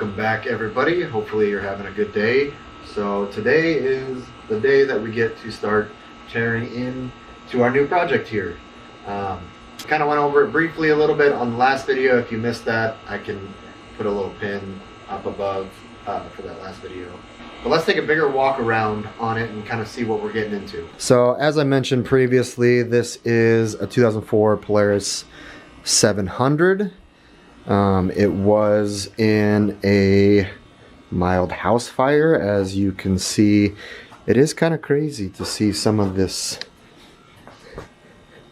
Welcome back, everybody. Hopefully you're having a good day. So today is the day that we get to start tearing into our new project here. Kind of went over it briefly a little bit on the last video. If you missed that, I can put a little pin up above for that last video. But let's take a bigger walk around on it and kind of see what we're getting into. So as I mentioned previously, this is a 2004 Polaris 700. It was in a mild house fire. As you can see, it is kind of crazy to see some of this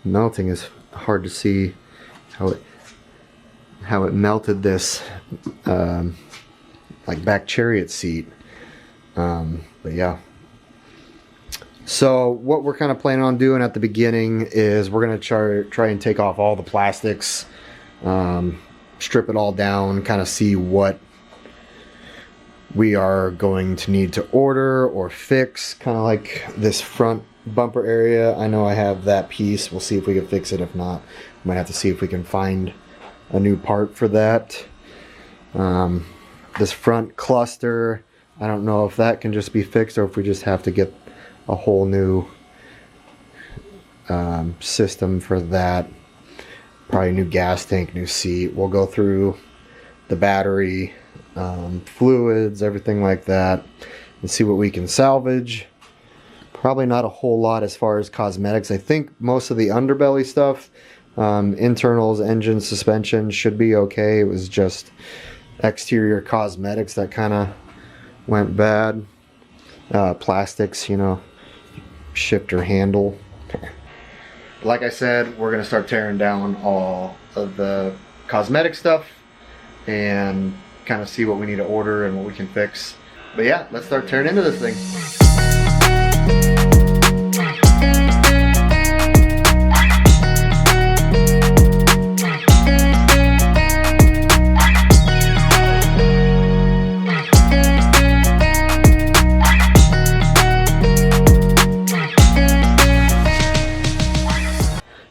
melting. Is hard to see how it melted this like back chariot seat. But yeah. So what we're kind of planning on doing at the beginning is we're going to try and take off all the plastics, strip it all down, kind of see what we are going to need to order or fix. Kind of like this front bumper area. I know I have that piece. We'll see if we can fix it. If not, we might have to see if we can find a new part for that. This front cluster, I don't know if that can just be fixed or if we just have to get a whole new system for that. Probably new gas tank, new seat. We'll go through the battery, fluids, everything like that, and see what we can salvage. Probably not a whole lot as far as cosmetics. I think most of the underbelly stuff, internals, engine, suspension should be okay. It was just exterior cosmetics that kind of went bad. Plastics, you know, shifter handle. Like I said, we're going to start tearing down all of the cosmetic stuff and kind of see what we need to order and what we can fix. But yeah, let's start tearing into this thing.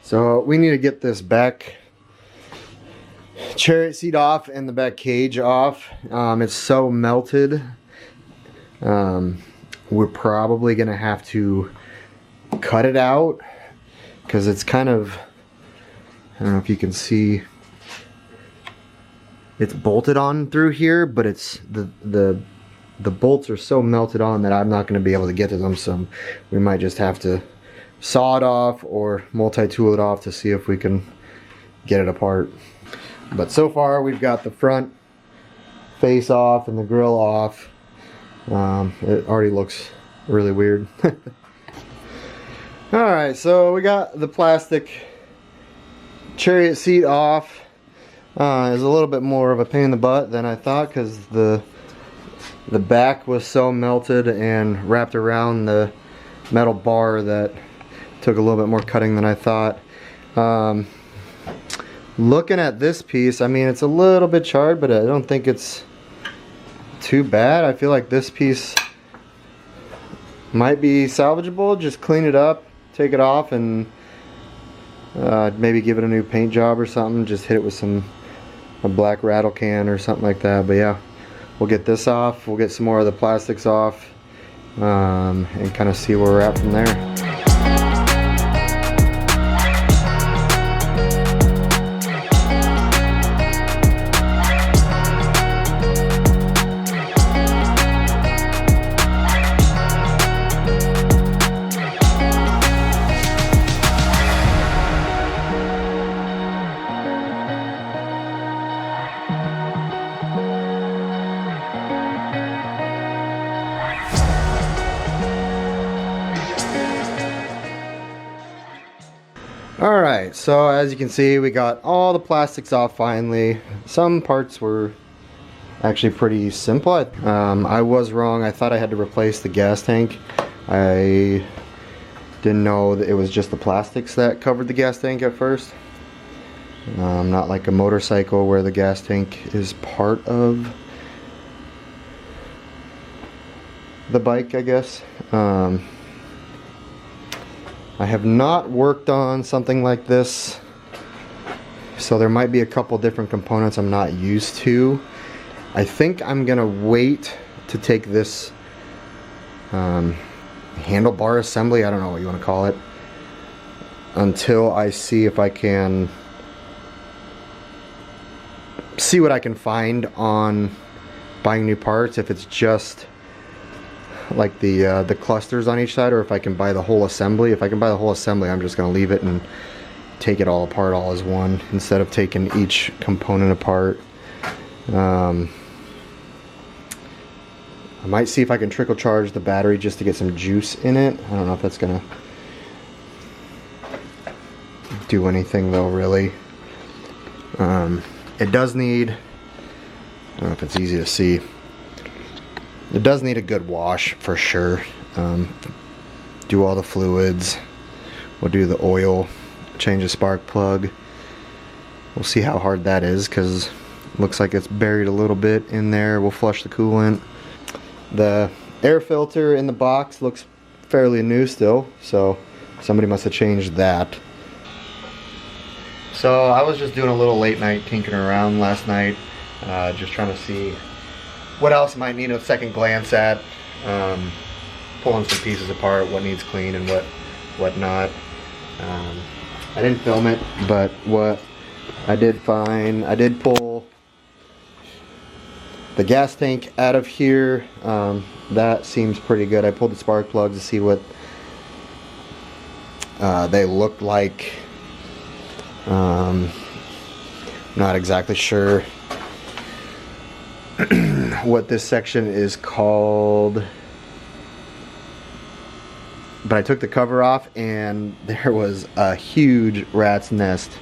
So we need to get this back chariot seat off and the back cage off. It's so melted. We're probably gonna have to cut it out because it's kind of, I don't know if you can see, it's bolted on through here, but it's the bolts are so melted on that I'm not going to be able to get to them. So we might just have to saw it off or multi-tool it off to see if we can get it apart. But so far we've got the front face off and the grill off. It already looks really weird. Alright, so we got the plastic chariot seat off. It's a little bit more of a pain in the butt than I thought because the back was so melted and wrapped around the metal bar that took a little bit more cutting than I thought. Looking at this piece, I mean, it's a little bit charred, but I don't think it's too bad. I feel like this piece might be salvageable. Just clean it up, take it off, and maybe give it a new paint job or something. Just hit it with a black rattle can or something like that. But yeah, we'll get this off. We'll get some more of the plastics off, and kind of see where we're at from there. Alright, so as you can see, we got all the plastics off finally. Some parts were actually pretty simple. I was wrong. I thought I had to replace the gas tank. I didn't know that it was just the plastics that covered the gas tank at first. Not like a motorcycle where the gas tank is part of the bike, I guess. I have not worked on something like this, so there might be a couple different components I'm not used to. I think I'm gonna wait to take this handlebar assembly, I don't know what you want to call it, until I see if I can see what I can find on buying new parts, if it's just like the clusters on each side, or if I can buy the whole assembly. If I can buy the whole assembly, I'm just gonna leave it and take it all apart all as one instead of taking each component apart. I might see if I can trickle charge the battery just to get some juice in it. I don't know if that's gonna do anything though, really. It does need, I don't know if it's easy to see, it does need a good wash for sure. Do all the fluids, we'll do the oil, change the spark plug. We'll see how hard that is, because it looks like it's buried a little bit in there. We'll flush the coolant. The air filter in the box looks fairly new still, so somebody must have changed that. So I was just doing a little late night tinkering around last night, just trying to see what else I might need a second glance at, pulling some pieces apart, what needs clean and what not. I didn't film it, but what I did find, I did pull the gas tank out of here. That seems pretty good. I pulled the spark plugs to see what they looked like. Not exactly sure what this section is called, but I took the cover off and there was a huge rat's nest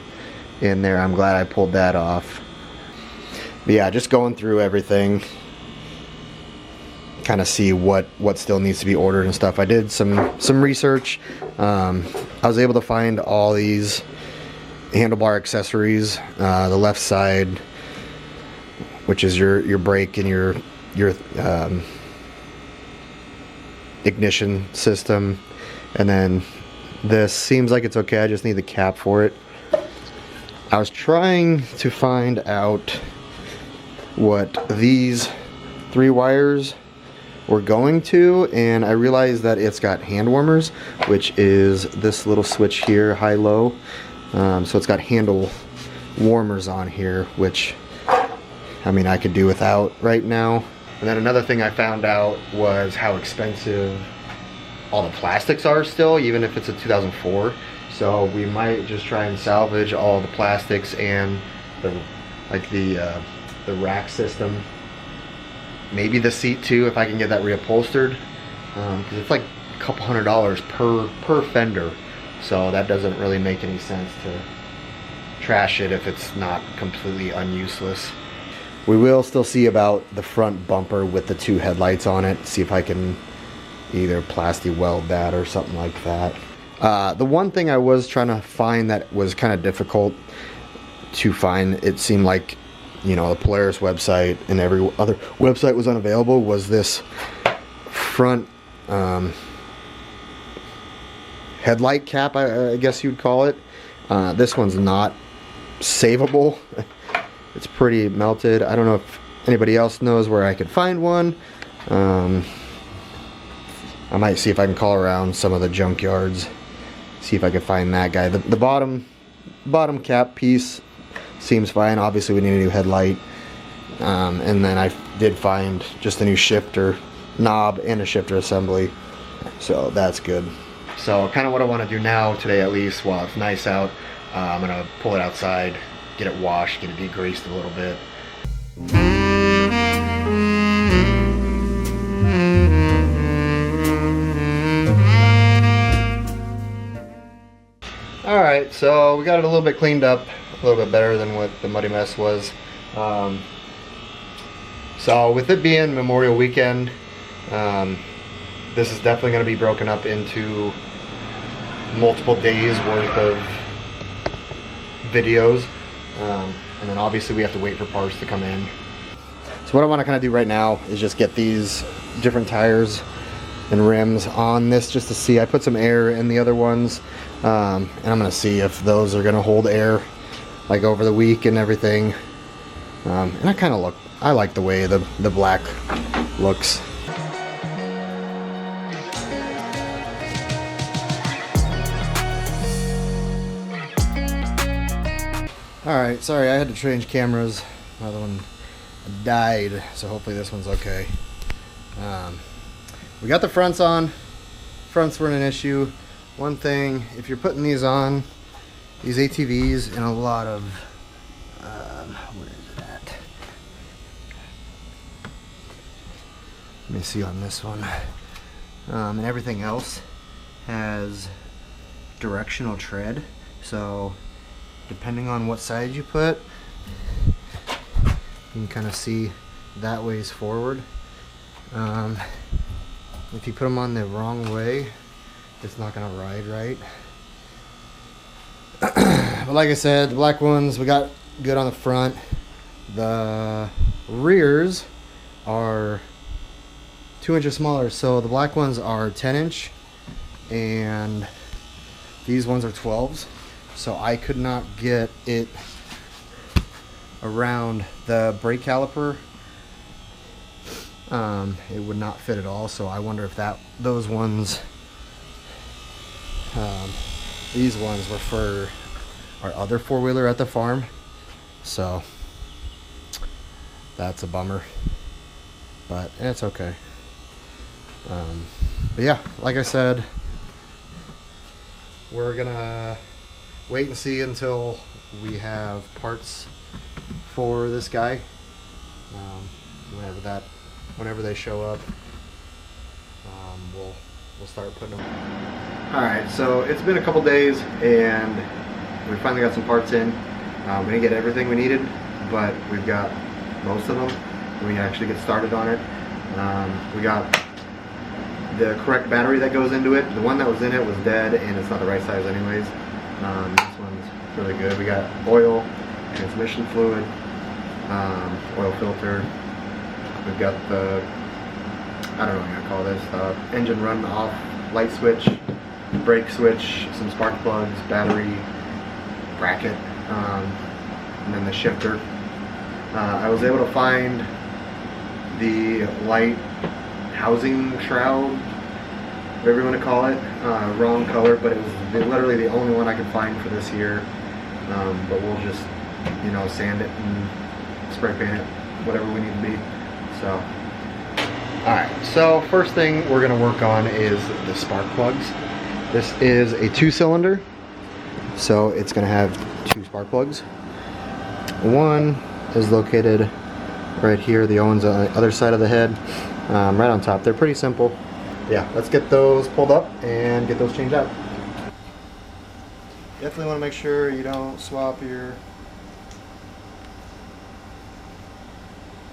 in there. I'm glad I pulled that off. But yeah, just going through everything, kind of see what still needs to be ordered and stuff. I did some research. I was able to find all these handlebar accessories. The left side, which is your brake and your ignition system, and then this seems like it's okay. I just need the cap for it. I was trying to find out what these 3 wires were going to, and I realized that it's got hand warmers, which is this little switch here, high-low. So it's got handle warmers on here, which I mean I could do without right now. And then another thing I found out was how expensive all the plastics are still, even if it's a 2004. So we might just try and salvage all the plastics and the rack system. Maybe the seat too, if I can get that reupholstered, because it's like a couple $100 per fender. So that doesn't really make any sense to trash it if it's not completely unuseless. We will still see about the front bumper with the 2 headlights on it. See if I can either plasti weld that or something like that. The one thing I was trying to find that was kind of difficult to find, it seemed like, you know, the Polaris website and every other website was unavailable, was this front headlight cap, I guess you'd call it. This one's not savable. It's pretty melted. I don't know if anybody else knows where I could find one. I might see if I can call around some of the junkyards, see if I can find that guy. The bottom cap piece seems fine. Obviously we need a new headlight, and then I did find just a new shifter knob and a shifter assembly, so that's good. So kind of what I want to do now today, at least while it's nice out, I'm gonna pull it outside, get it washed, get it degreased a little bit. Alright, so we got it a little bit cleaned up, a little bit better than what the muddy mess was. So with it being Memorial Weekend, this is definitely going to be broken up into multiple days worth of videos, and then obviously we have to wait for parts to come in. So what I want to kind of do right now is just get these different tires and rims on this just to see. I put some air in the other ones, and I'm going to see if those are going to hold air like over the week and everything. And I like the way the black looks. Alright, sorry, I had to change cameras. Another one died, so hopefully this one's okay. We got the fronts on. Fronts weren't an issue. One thing, if you're putting these on, these ATVs, and a lot of, where is it at? Let me see on this one. And everything else has directional tread, so depending on what side you put, you can kind of see that way's forward. If you put them on the wrong way, it's not going to ride right. But like I said, the black ones we got good on the front. The rears are 2 inches smaller, so the black ones are 10-inch and these ones are 12s. So I could not get it around the brake caliper. It would not fit at all, so I wonder if those ones, these ones were for our other four-wheeler at the farm, so that's a bummer, but it's okay. But yeah, like I said, we're gonna wait and see until we have parts for this guy. Whenever they show up, we'll start putting them. All right, so it's been a couple days and we finally got some parts in. We didn't get everything we needed, but we've got most of them. We can actually get started on it. We got the correct battery that goes into it. The one that was in it was dead and it's not the right size anyways. This one's really good. We got oil, transmission fluid, oil filter. We've got the, I don't know what I'm gonna call this, engine run off light switch, brake switch, some spark plugs, battery, bracket, and then the shifter. I was able to find the light housing shroud, whatever you want to call it, wrong color, but it was literally the only one I could find for this year. But we'll just, sand it and spray paint it, whatever we need to be. So, alright, so first thing we're going to work on is the spark plugs. This is a 2-cylinder, so it's going to have 2 spark plugs. One is located right here, the other one's on the other side of the head, right on top. They're pretty simple. Yeah, let's get those pulled up and get those changed out. Definitely want to make sure you don't swap your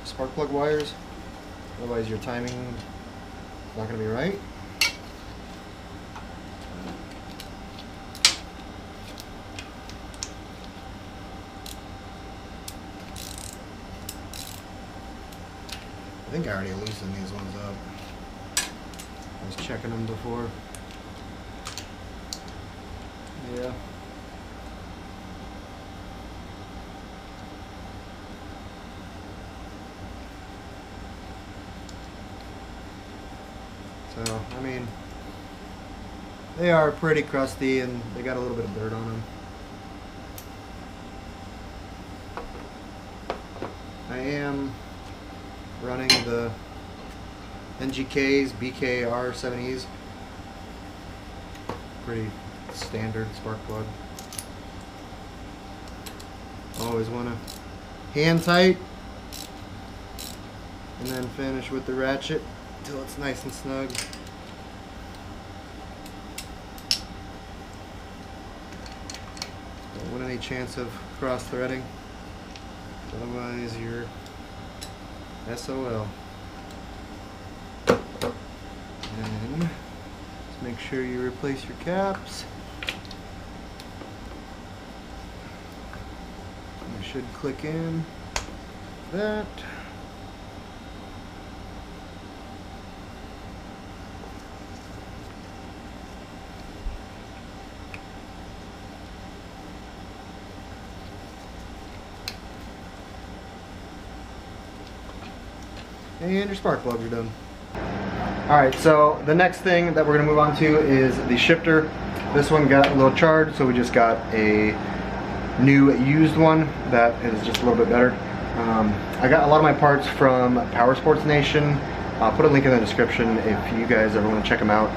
spark plug wires, otherwise your timing is not going to be right. I think I already loosened these ones up. I was checking them before. Yeah. So, I mean, they are pretty crusty and they got a little bit of dirt on them. I am running the NGK's BKR70s. Pretty standard spark plug. Always want to hand tight and then finish with the ratchet until it's nice and snug. Don't want any chance of cross threading, otherwise you're SOL. And just make sure you replace your caps. It should click in that. And your spark plugs are done. Alright, so the next thing that we're going to move on to is the shifter. This one got a little charged, so we just got a new used one that is just a little bit better. I got a lot of my parts from Power Sports Nation. I'll put a link in the description if you guys ever want to check them out.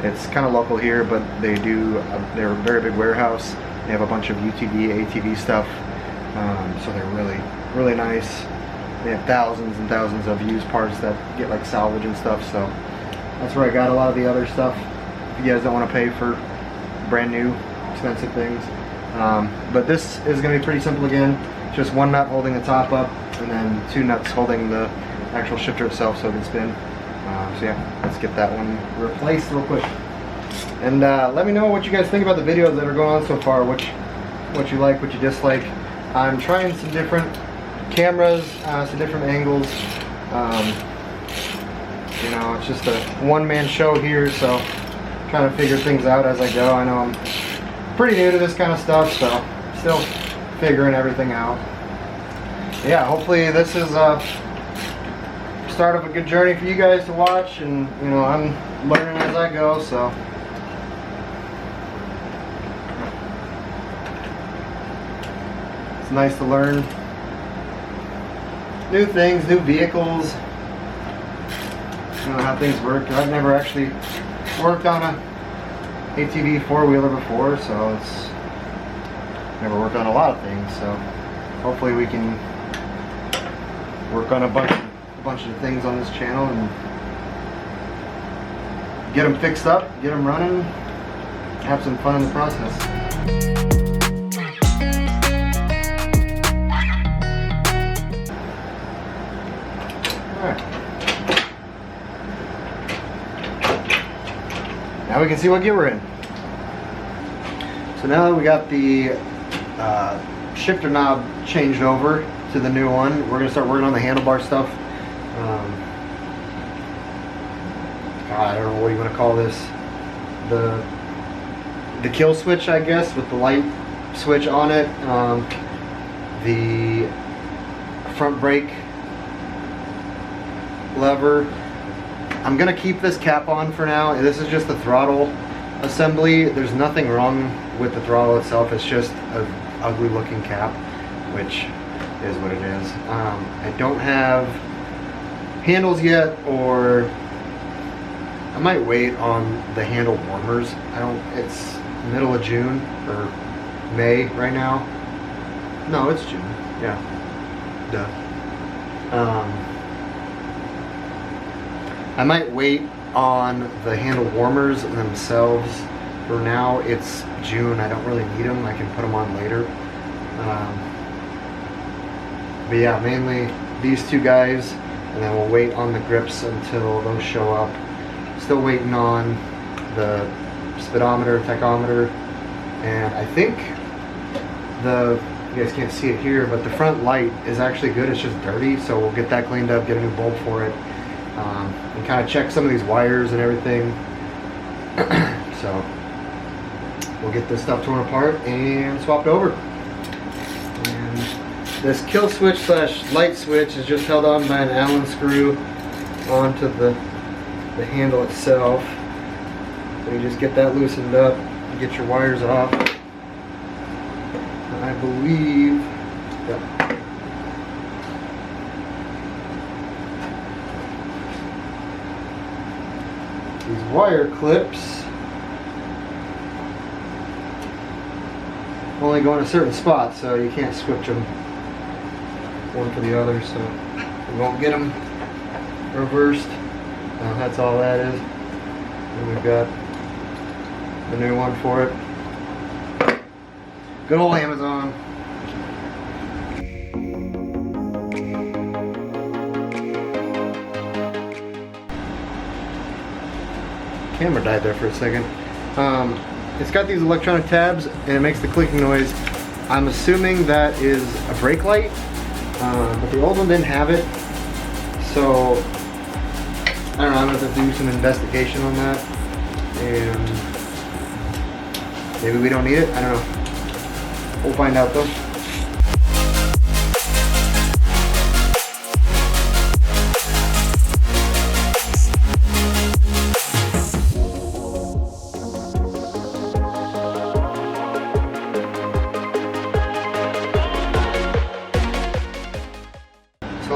It's kind of local here, but they're a very big warehouse. They have a bunch of UTV, ATV stuff, so they're really nice. They have thousands and thousands of used parts that get like salvage and stuff, so that's where I got a lot of the other stuff. If you guys don't want to pay for brand new expensive things. But this is going to be pretty simple again. Just one nut holding the top up, and then two nuts holding the actual shifter itself so it can spin. So yeah, let's get that one replaced real quick. And let me know what you guys think about the videos that are going on so far, what you like, what you dislike. I'm trying some different cameras, some different angles. You know, it's just a one-man show here, so I'm trying to figure things out as I go. I know I'm pretty new to this kind of stuff, so still figuring everything out. Yeah, hopefully this is start of a good journey for you guys to watch, and you know, I'm learning as I go, so it's nice to learn new things, new vehicles, you know, how things work. I've never actually worked on a ATV four-wheeler before, so it's never worked on a lot of things, so hopefully we can work on a bunch of things on this channel and get them fixed up, get them running, have some fun in the process. Alright. Now we can see what gear we're in. So now that we got the shifter knob changed over to the new one, we're going to start working on the handlebar stuff. I don't know what you want to call this, the kill switch, I guess, with the light switch on it, the front brake lever. I'm gonna keep this cap on for now. This is just the throttle assembly. There's nothing wrong with the throttle itself, it's just an ugly looking cap, which is what it is. I don't have handles yet, or I might wait on the handle warmers. It's middle of June or May right now. No, it's June. Yeah. Duh. I might wait on the handle warmers themselves. For now, it's June. I don't really need them. I can put them on later. But yeah, mainly these two guys, and then we'll wait on the grips until those show up. Still waiting on the speedometer, tachometer, and I think you guys can't see it here, but the front light is actually good. It's just dirty, so we'll get that cleaned up, get a new bulb for it, and kind of check some of these wires and everything. So we'll get this stuff torn apart and swapped over. And this kill switch slash light switch is just held on by an Allen screw onto the handle itself. So you just get that loosened up, you get your wires off. I believe, yep. These wire clips only go in a certain spot, so you can't switch them one for the other, so we won't get them reversed. That's all that is. And we've got the new one for it. Good old Amazon. Camera died there for a second. It's got these electronic tabs and it makes the clicking noise. I'm assuming that is a brake light, but the old one didn't have it. So I don't know, I'm gonna have to do some investigation on that, and maybe we don't need it, I don't know. We'll find out though.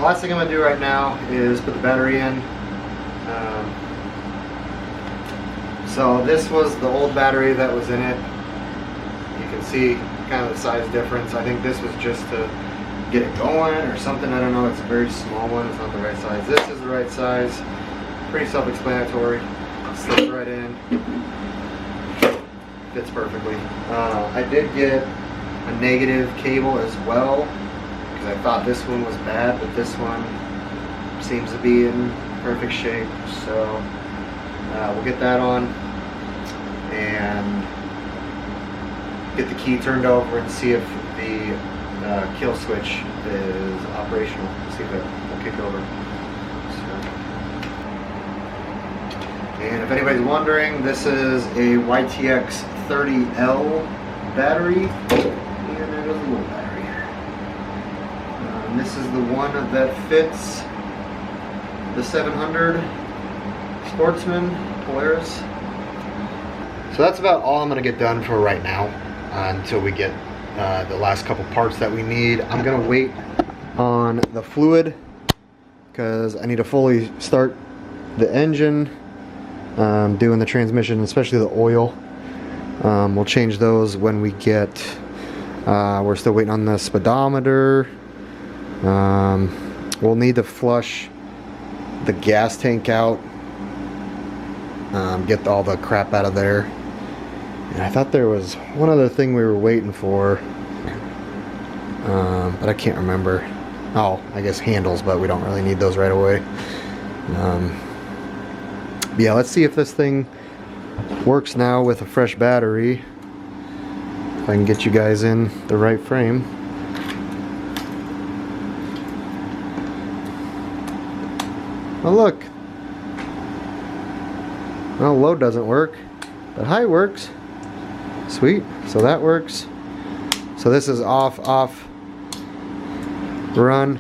last thing I'm gonna do right now is put the battery in. So this was the old battery that was in it. You can see kind of the size difference. I think this was just to get it going or something. I don't know. It's a very small one. It's not the right size. This is the right size. Pretty self-explanatory. Slips right in. Fits perfectly. I did get a negative cable as well because I thought this one was bad, but this one seems to be in perfect shape. So we'll get that on and get the key turned over and see if the kill switch is operational. See if it will kick over. And if anybody's wondering, this is a YTX 30L battery. And there goes the little battery. And this is the one that fits the 700 Sportsman Polaris. So that's about all I'm going to get done for right now until we get the last couple parts that we need. I'm going to wait on the fluid because I need to fully start the engine. Doing the transmission, especially the oil. We'll change those when we get, we're still waiting on the speedometer. We'll need to flush the gas tank out, get all the crap out of there. And I thought there was one other thing we were waiting for, but I can't remember. Oh, I guess handles, but we don't really need those right away. Yeah, let's see if this thing works now with a fresh battery. If I can get you guys in the right frame. Oh look. Well, low doesn't work, but high works. Sweet, so that works. So this is off, run.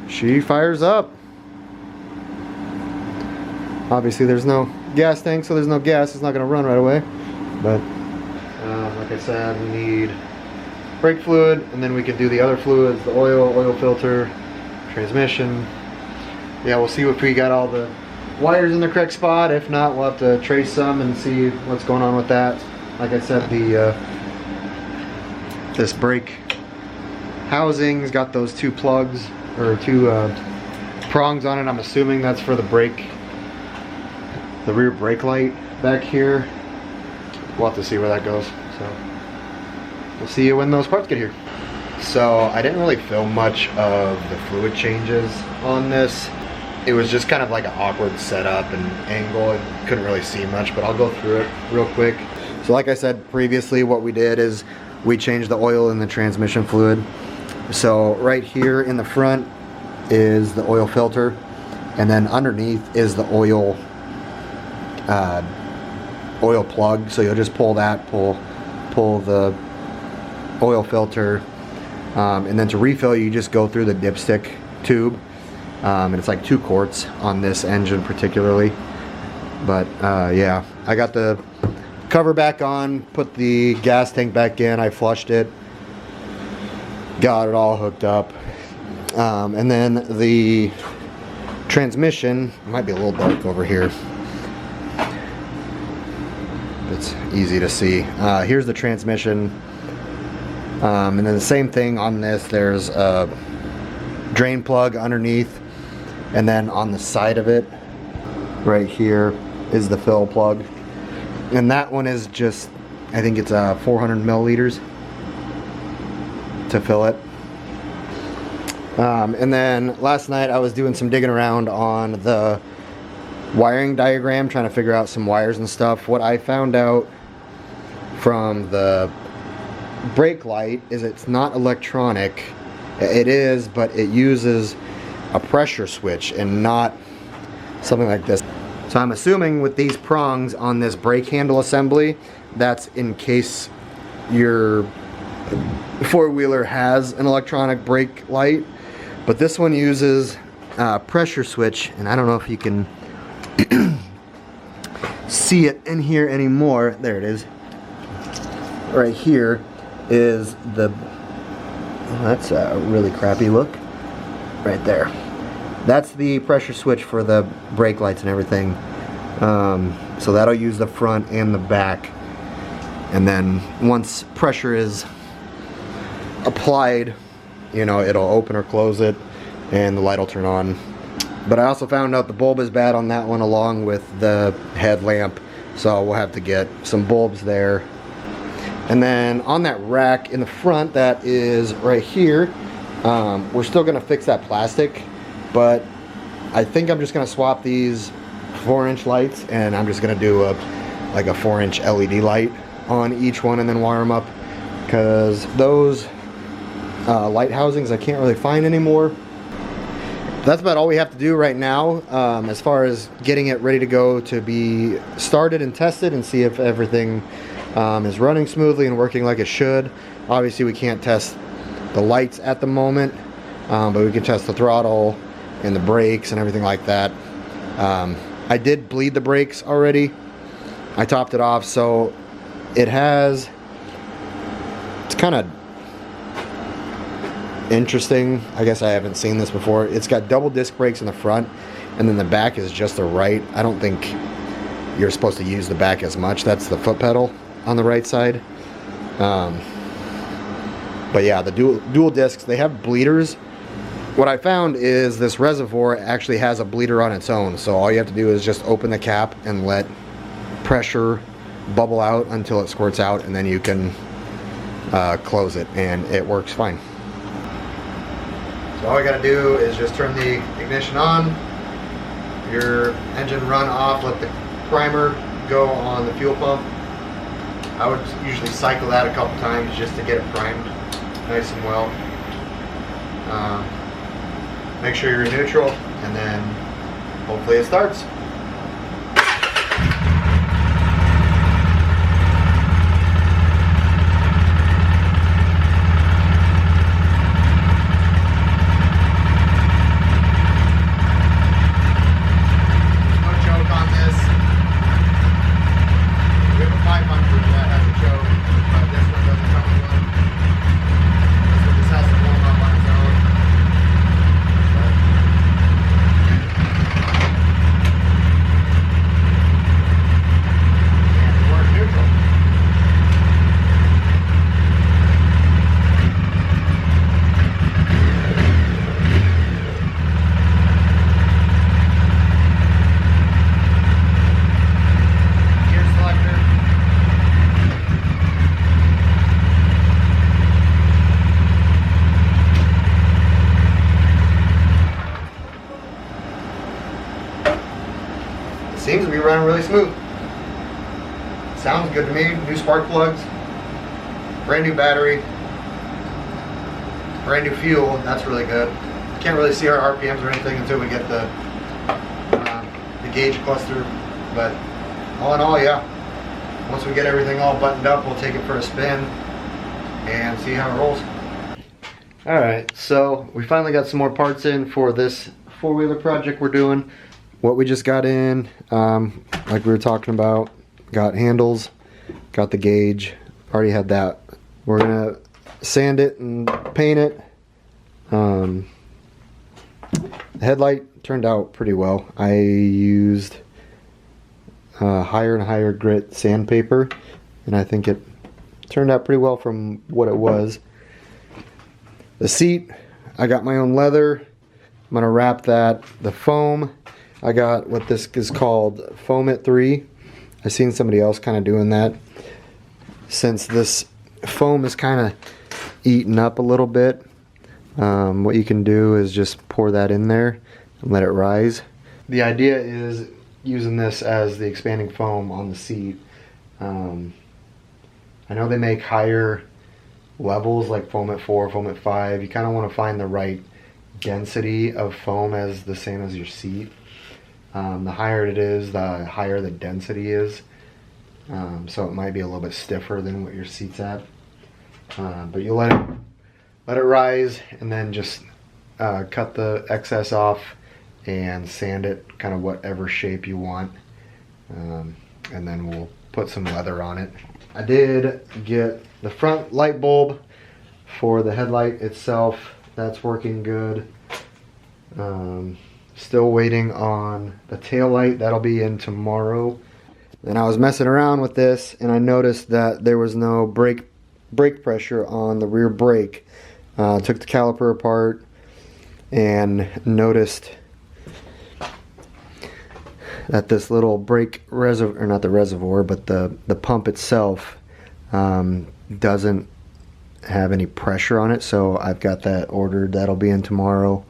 She fires up. Obviously there's no gas tank, so there's no gas. It's not going to run right away. But like I said, we need brake fluid, and then we can do the other fluids, the oil filter, transmission. Yeah, we'll see if we got all the wires in the correct spot. If not, we'll have to trace some and see what's going on with that. Like I said, the this brake housing's got those two plugs, or two prongs on it. I'm assuming that's for the brake, the rear brake light back here. We'll have to see where that goes. So we'll see you when those parts get here. So I didn't really film much of the fluid changes on this. It was just kind of like an awkward setup and angle, and couldn't really see much, but I'll go through it real quick. So like I said previously, what we did is we changed the oil in the transmission fluid. So right here in the front is the oil filter, and then underneath is the oil plug. So you'll just pull that, pull the oil filter, and then to refill you just go through the dipstick tube, and it's like 2 quarts on this engine particularly. But yeah, I got the cover back on, put the gas tank back in, I flushed it, got it all hooked up, and then the transmission, it might be a little dark over here, it's easy to see. Here's the transmission, and then the same thing on this. There's a drain plug underneath, and then on the side of it right here is the fill plug, and that one is just, I think it's 400 milliliters to fill it. And then last night I was doing some digging around on the wiring diagram, trying to figure out some wires and stuff. What I found out from the brake light is it's not electronic. It is, but it uses a pressure switch and not something like this. So I'm assuming with these prongs on this brake handle assembly, that's in case your four-wheeler has an electronic brake light. But this one uses a pressure switch, and I don't know if you can see it in here anymore. There it is. Right here is the That's a really crappy look right there. That's the pressure switch for the brake lights and everything. So that'll use the front and the back. And then once pressure is applied, you know, it'll open or close it and the light will turn on. But I also found out the bulb is bad on that one along with the headlamp. So we'll have to get some bulbs there. And then on that rack in the front that is right here, we're still gonna fix that plastic, but I think I'm just gonna swap these 4-inch lights and I'm just gonna do like a 4-inch LED light on each one and then wire them up, because those light housings I can't really find anymore. That's about all we have to do right now as far as getting it ready to go to be started and tested and see if everything is running smoothly and working like it should. Obviously we can't test the lights at the moment, but we can test the throttle and the brakes and everything like that. I did bleed the brakes already. I topped it off, so it has, it's kind of interesting. I guess I haven't seen this before. It's got double disc brakes in the front and then the back is just the right. I don't think you're supposed to use the back as much. That's the foot pedal on the right side. But yeah, the dual discs, they have bleeders. What I found is this reservoir actually has a bleeder on its own, so all you have to do is just open the cap and let pressure bubble out until it squirts out, and then you can close it and it works fine. So all you gotta do is just turn the ignition on, your engine run off, let the primer go on the fuel pump. I would usually cycle that a couple times just to get it primed nice and well. Make sure you're in neutral, and then hopefully it starts. Seems to be running really smooth. Sounds good to me. New spark plugs, brand new battery, brand new fuel. That's really good. Can't really see our RPMs or anything until we get the gauge cluster, but all in all, yeah. Once we get everything all buttoned up, we'll take it for a spin and see how it rolls. All right, so we finally got some more parts in for this four-wheeler project we're doing. What we just got in, like we were talking about, got handles, got the gauge, already had that. We're gonna sand it and paint it. The headlight turned out pretty well. I used higher and higher grit sandpaper, and I think it turned out pretty well from what it was. The seat, I got my own leather. I'm gonna wrap that. The foam, I got what this is called Foam It 3. I've seen somebody else kind of doing that. Since this foam is kind of eaten up a little bit, what you can do is just pour that in there and let it rise. The idea is using this as the expanding foam on the seat. I know they make higher levels like Foam It 4, Foam It 5. You kind of want to find the right density of foam as the same as your seat. The higher it is, the higher the density is. So it might be a little bit stiffer than what your seat's at. But you let it rise, and then just cut the excess off and sand it kind of whatever shape you want. And then we'll put some leather on it. I did get the front light bulb for the headlight itself. That's working good. Still waiting on the tail light. That'll be in tomorrow. And I was messing around with this and I noticed that there was no brake pressure on the rear brake. Took the caliper apart and noticed that this little brake reservoir, or not the reservoir, but the pump itself doesn't have any pressure on it. So I've got that ordered. That'll be in tomorrow.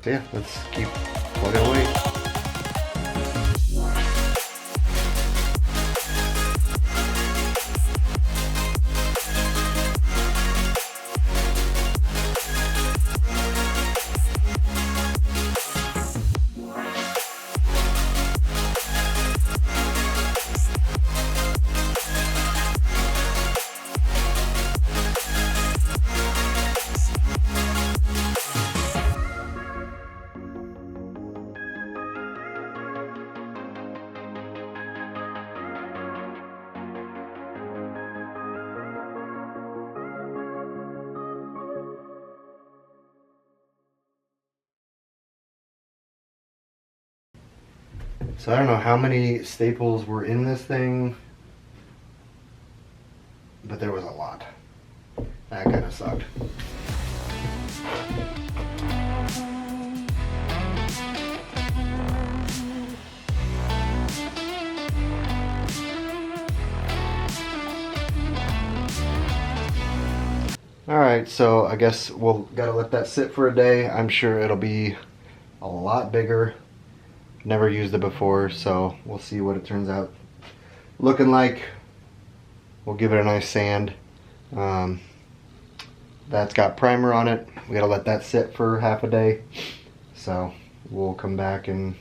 So yeah, let's keep plugging away. So I don't know how many staples were in this thing, but there was a lot. That kind of sucked. Alright, so I guess we'll gotta let that sit for a day. I'm sure it'll be a lot bigger. Never used it before, so we'll see what it turns out looking like. We'll give it a nice sand. That's got primer on it. We gotta let that sit for half a day. So we'll come back and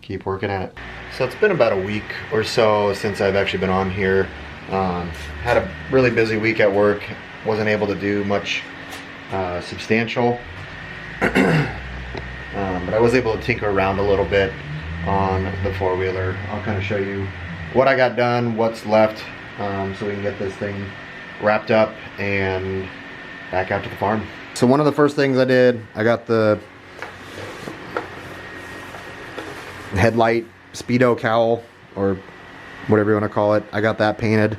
keep working at it. So it's been about a week or so since I've actually been on here. Had a really busy week at work. Wasn't able to do much substantial. But I was able to tinker around a little bit on the four-wheeler. I'll kind of show you what I got done, what's left, so we can get this thing wrapped up and back out to the farm. So one of the first things I did, I got the headlight speedo cowl, or whatever you want to call it. I got that painted.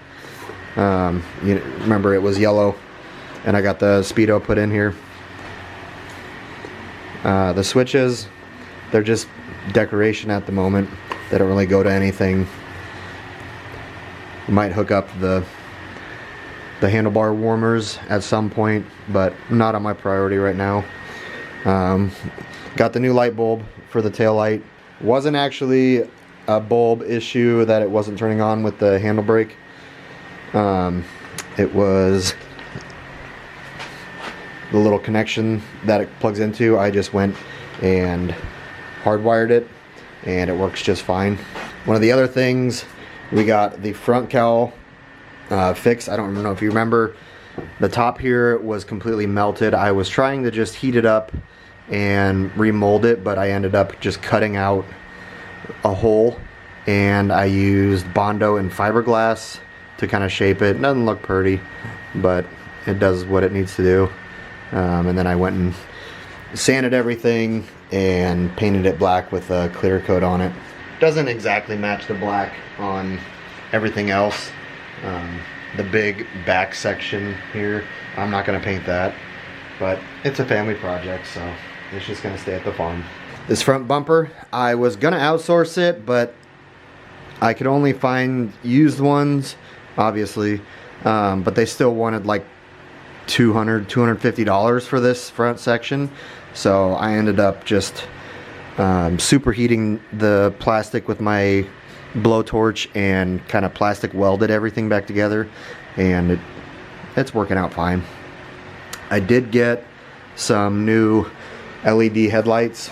You remember it was yellow, and I got the speedo put in here. The switches, they're just decoration at the moment. They don't really go to anything. Might hook up the handlebar warmers at some point, but not on my priority right now. Got the new light bulb for the tail light. Wasn't actually a bulb issue that it wasn't turning on with the handle brake. It was the little connection that it plugs into. I just went and hardwired it and it works just fine. One of the other things, we got the front cowl fixed. I don't know if you remember, the top here was completely melted. I was trying to just heat it up and remold it, but I ended up just cutting out a hole, and I used Bondo and fiberglass to kind of shape it. It doesn't look pretty, but it does what it needs to do. And then I went and sanded everything and painted it black with a clear coat on it. Doesn't exactly match the black on everything else. The big back section here, I'm not going to paint that, but it's a family project, so it's just going to stay at the farm. This front bumper, I was going to outsource it, but I could only find used ones, obviously, but they still wanted like $250 for this front section, so I ended up just superheating the plastic with my blowtorch and kind of plastic welded everything back together, and it's working out fine. I did get some new LED headlights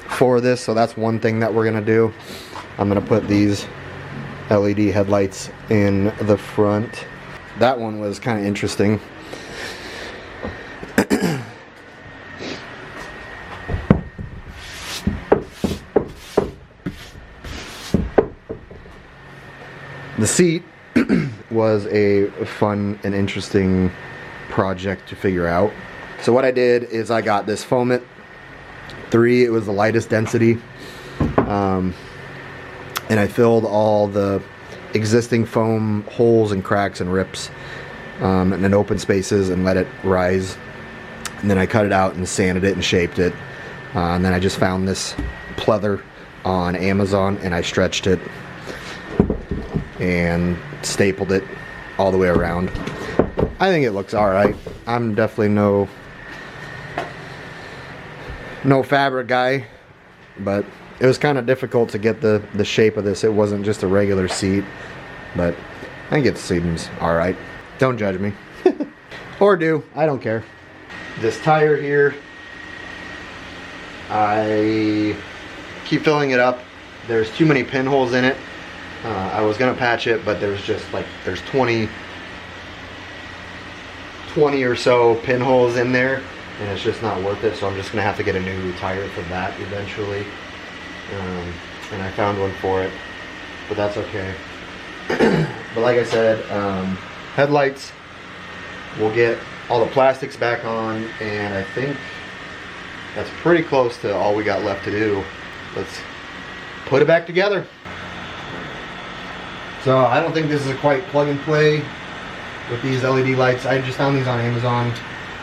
for this, so that's one thing that we're gonna do. I'm gonna put these LED headlights in the front. That one was kind of interesting. The seat was a fun and interesting project to figure out. So what I did is I got this Foamit 3. It was the lightest density. And I filled all the existing foam holes and cracks and rips and then open spaces and let it rise. And then I cut it out and sanded it and shaped it. And then I just found this pleather on Amazon and I stretched it and stapled it all the way around. I think it looks alright. I'm definitely no fabric guy, but it was kind of difficult to get the shape of this. It wasn't just a regular seat, but I think it seems alright. Don't judge me. Or do, I don't care. This tire here, I keep filling it up. There's too many pinholes in it. I was gonna patch it, but there's just like, there's 20 or so pinholes in there, and it's just not worth it, so I'm just gonna have to get a new tire for that eventually. And I found one for it, but that's okay. But like I said, headlights, we'll get all the plastics back on, and I think that's pretty close to all we got left to do. Let's put it back together. So I don't think this is quite plug and play with these LED lights. I just found these on Amazon,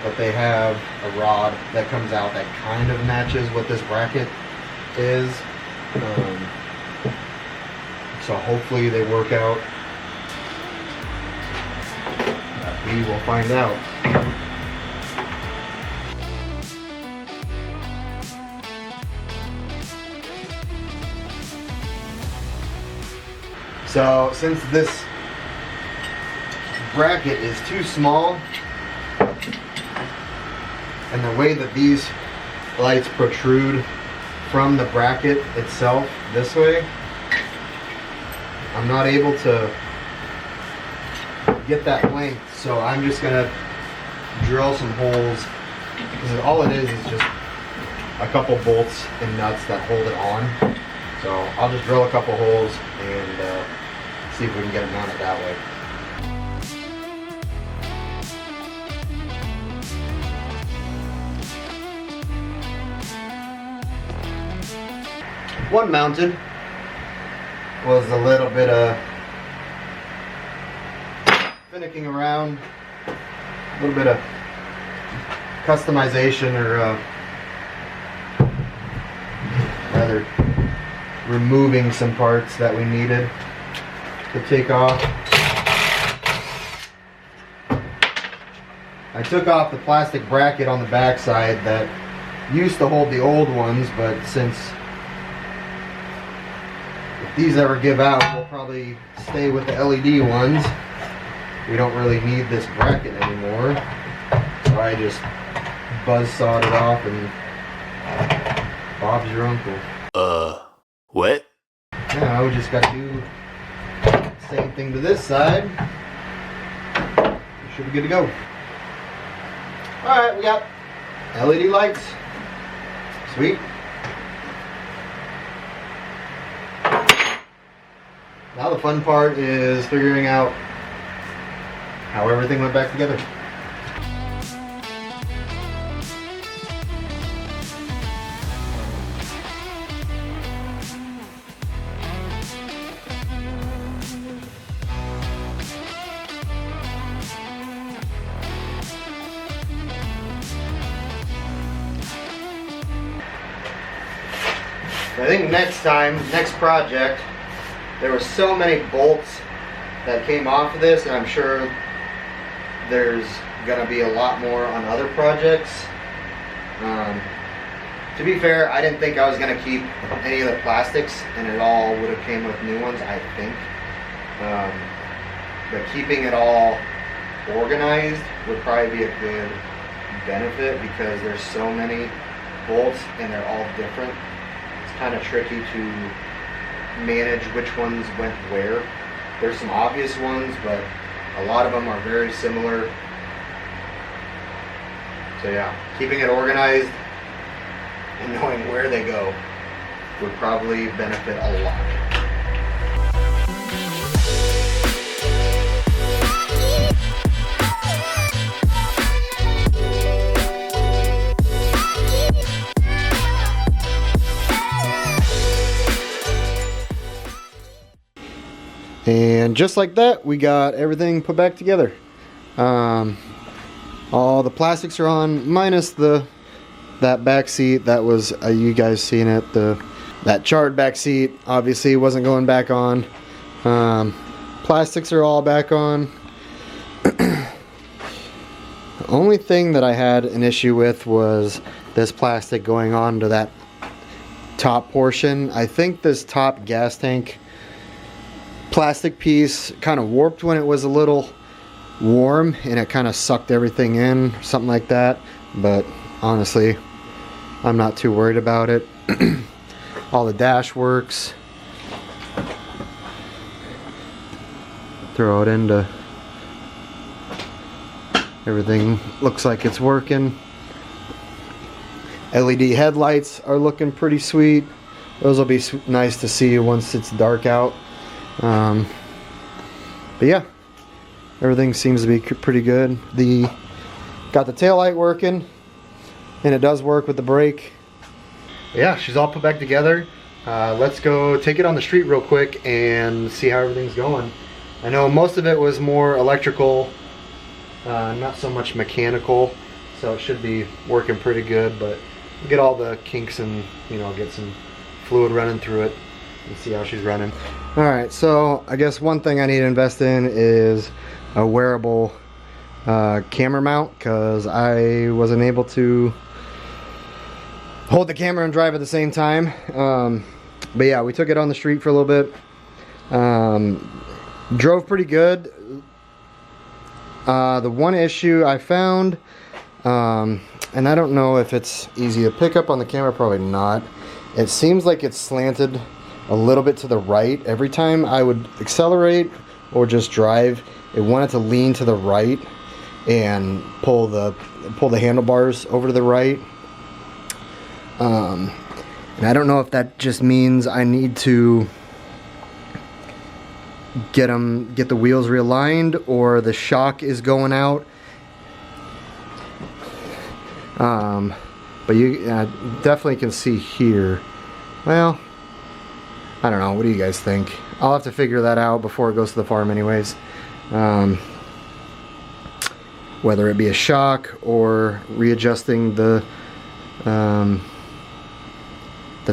but they have a rod that comes out that kind of matches what this bracket is. So hopefully they work out. We will find out. So since this bracket is too small, and the way that these lights protrude from the bracket itself this way, I'm not able to get that length, so I'm just gonna drill some holes, because all it is just a couple bolts and nuts that hold it on. So I'll just drill a couple holes and see if we can get it mounted that way. One mounted was a little bit of finicking around, a little bit of customization, or rather removing some parts that we needed to take off. I took off the plastic bracket on the back side that used to hold the old ones, but since if these ever give out, we'll probably stay with the LED ones. We don't really need this bracket anymore, so I just buzzsawed it off, and Bob's your uncle. What? Now we just got to do the same thing to this side. We should be good to go. Alright, we got LED lights. Sweet. Now the fun part is figuring out how everything went back together. I think next project, there were so many bolts that came off of this, and I'm sure there's gonna be a lot more on other projects. To be fair, I didn't think I was gonna keep any of the plastics, and it all would have came with new ones, I think. But keeping it all organized would probably be a good benefit, because there's so many bolts and they're all different. It's kind of tricky to manage which ones went where. There's some obvious ones, but a lot of them are very similar. So yeah, keeping it organized and knowing where they go would probably benefit a lot. And just like that, we got everything put back together. All the plastics are on, minus that back seat. That was, you guys seen it, that charred back seat obviously wasn't going back on. Plastics are all back on. The only thing that I had an issue with was this plastic going on to that top portion. I think this top gas tank plastic piece kind of warped when it was a little warm, and it kind of sucked everything in, something like that. But honestly, I'm not too worried about it. All the dash works. Throw it into everything, looks like it's working. LED headlights are looking pretty sweet. Those will be nice to see once it's dark out. But yeah, everything seems to be pretty good. Got the taillight working, and it does work with the brake. Yeah, she's all put back together. Let's go take it on the street real quick and see how everything's going. I know most of it was more electrical, not so much mechanical, so it should be working pretty good, but get all the kinks and, you know, get some fluid running through it and see how she's running. Alright, so I guess one thing I need to invest in is a wearable camera mount, because I wasn't able to hold the camera and drive at the same time. But yeah, we took it on the street for a little bit. Drove pretty good. The one issue I found, and I don't know if it's easy to pick up on the camera, probably not. It seems like it's slanted a little bit to the right. Every time I would accelerate or just drive, it wanted to lean to the right and pull the handlebars over to the right. And I don't know if that just means I need to get the wheels realigned, or the shock is going out. But you definitely can see here. Well, I don't know. What do you guys think? I'll have to figure that out before it goes to the farm anyways. Whether it be a shock or readjusting the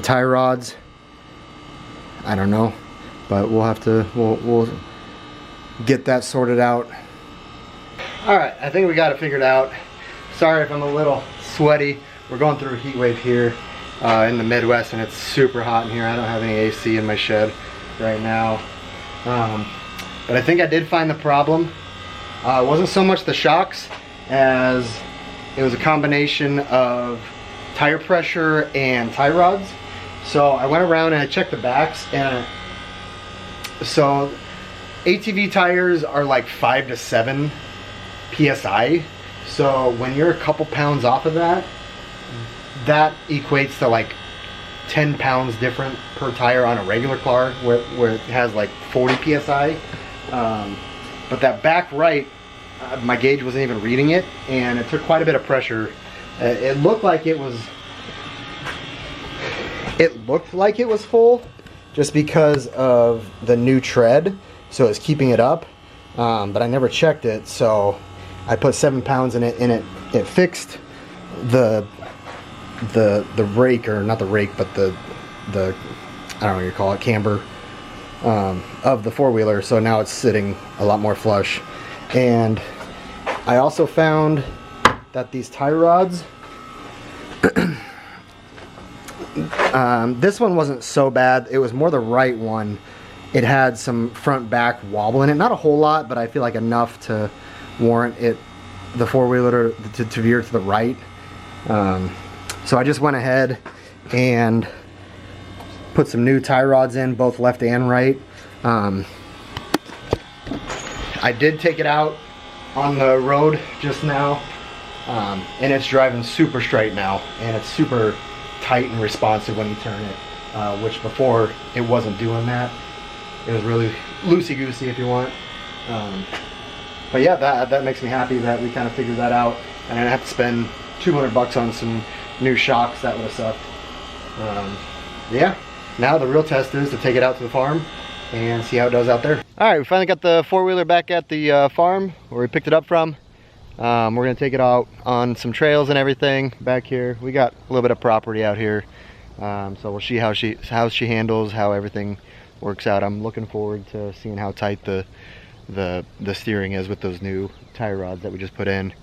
tie rods, I don't know, but we'll have to we'll get that sorted out. All right, I think we got it figured out. Sorry if I'm a little sweaty. We're going through a heat wave here in the Midwest, and it's super hot in here. I don't have any AC in my shed right now, but I think I did find the problem. It wasn't so much the shocks as it was a combination of tire pressure and tie rods. So I went around and I checked the backs, and so ATV tires are like 5 to 7 PSI. So when you're a couple pounds off of that, that equates to like 10 pounds different per tire on a regular car where it has like 40 PSI. But that back right, my gauge wasn't even reading it, and it took quite a bit of pressure. It looked like it was full just because of the new tread, so it's keeping it up, but I never checked it, so I put 7 pounds in it, and it fixed the rake, or not the rake, but the I don't know what you call it, camber of the four-wheeler, so now it's sitting a lot more flush. And I also found that these tie rods, this one wasn't so bad. It was more the right one. It had some front back wobble in it, not a whole lot, but I feel like enough to warrant it, the four-wheeler to veer to the right. So I just went ahead and put some new tie rods in, both left and right. I did take it out on the road just now, and it's driving super straight now, and it's super tight and responsive when you turn it, which before it wasn't doing that. It was really loosey-goosey, if you want. But yeah, that makes me happy that we kind of figured that out, and I didn't have to spend $200 on some new shocks. That would have sucked. Yeah, now the real test is to take it out to the farm and see how it does out there. All right, we finally got the four-wheeler back at the farm where we picked it up from. We're gonna take it out on some trails and everything back here. We got a little bit of property out here, so we'll see how she handles, how everything works out. I'm looking forward to seeing how tight the steering is with those new tie rods that we just put in.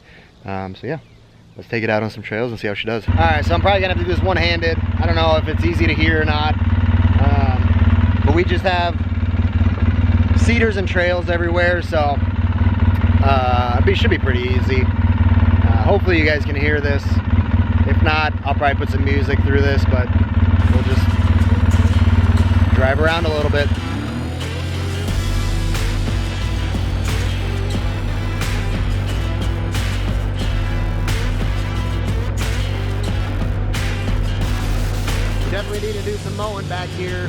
So yeah, let's take it out on some trails and see how she does. All right, so I'm probably gonna have to do this one-handed. I don't know if it's easy to hear or not, but we just have cedars and trails everywhere, so it should be pretty easy. Hopefully you guys can hear this. If not, I'll probably put some music through this, but we'll just drive around a little bit. We definitely need to do some mowing back here.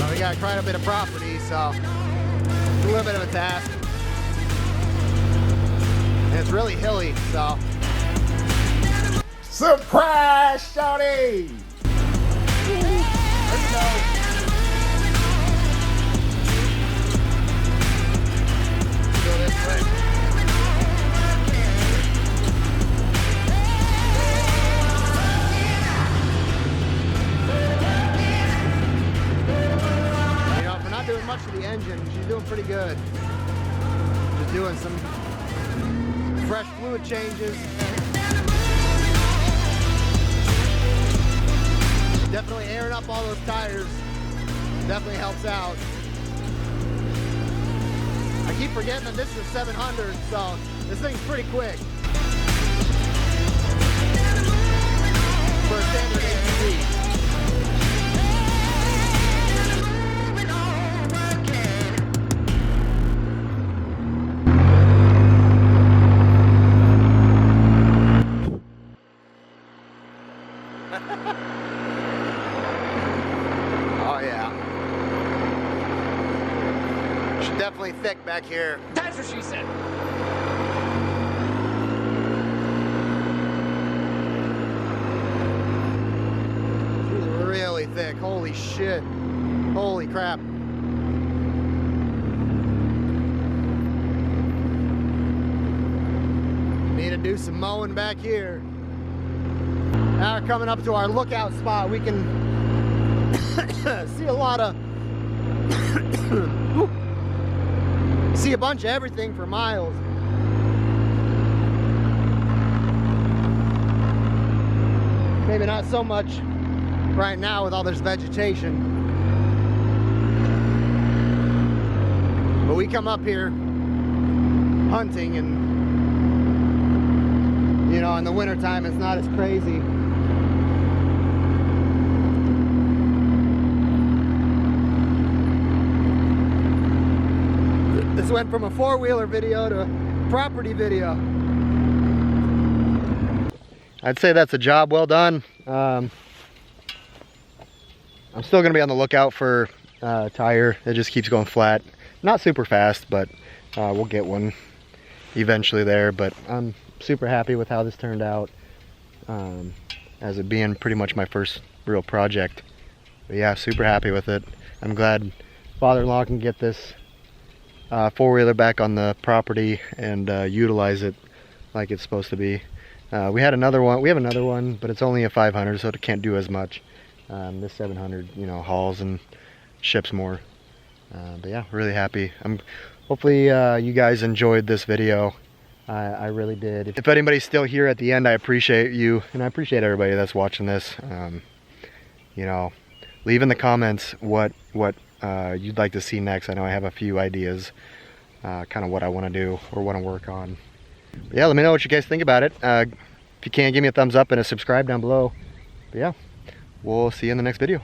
We got quite a bit of property, so it's a little bit of a task. And it's really hilly, so. Surprise, shawty! Let's go. Go this way. Doing much of the engine, she's doing pretty good. Just doing some fresh fluid changes. Definitely airing up all those tires. Definitely helps out. I keep forgetting that this is a 700, so this thing's pretty quick for a standard ATV. Oh yeah. She's definitely thick back here. That's what she said. She's really thick. Holy shit. Holy crap. Need to do some mowing back here. Now we're coming up to our lookout spot. We can see a lot of see a bunch of everything for miles. Maybe not so much right now with all this vegetation, but we come up here hunting, and you know, in the wintertime it's not as crazy. This went from a four-wheeler video to a property video. I'd say that's a job well done. I'm still gonna be on the lookout for a tire that just keeps going flat. Not super fast, but we'll get one eventually there. But I'm super happy with how this turned out, as it being pretty much my first real project. But yeah, super happy with it. I'm glad father-in-law can get this four-wheeler back on the property and utilize it like it's supposed to be. We have another one, but it's only a 500, so it can't do as much. This 700, you know, hauls and ships more. But yeah, really happy. Hopefully you guys enjoyed this video. I really did. If anybody's still here at the end, I appreciate you, and I appreciate everybody that's watching this. You know, leave in the comments what you'd like to see next. I know I have a few ideas, kind of what I want to do or want to work on. But yeah, let me know what you guys think about it. If you can, give me a thumbs up and a subscribe down below. But yeah, we'll see you in the next video.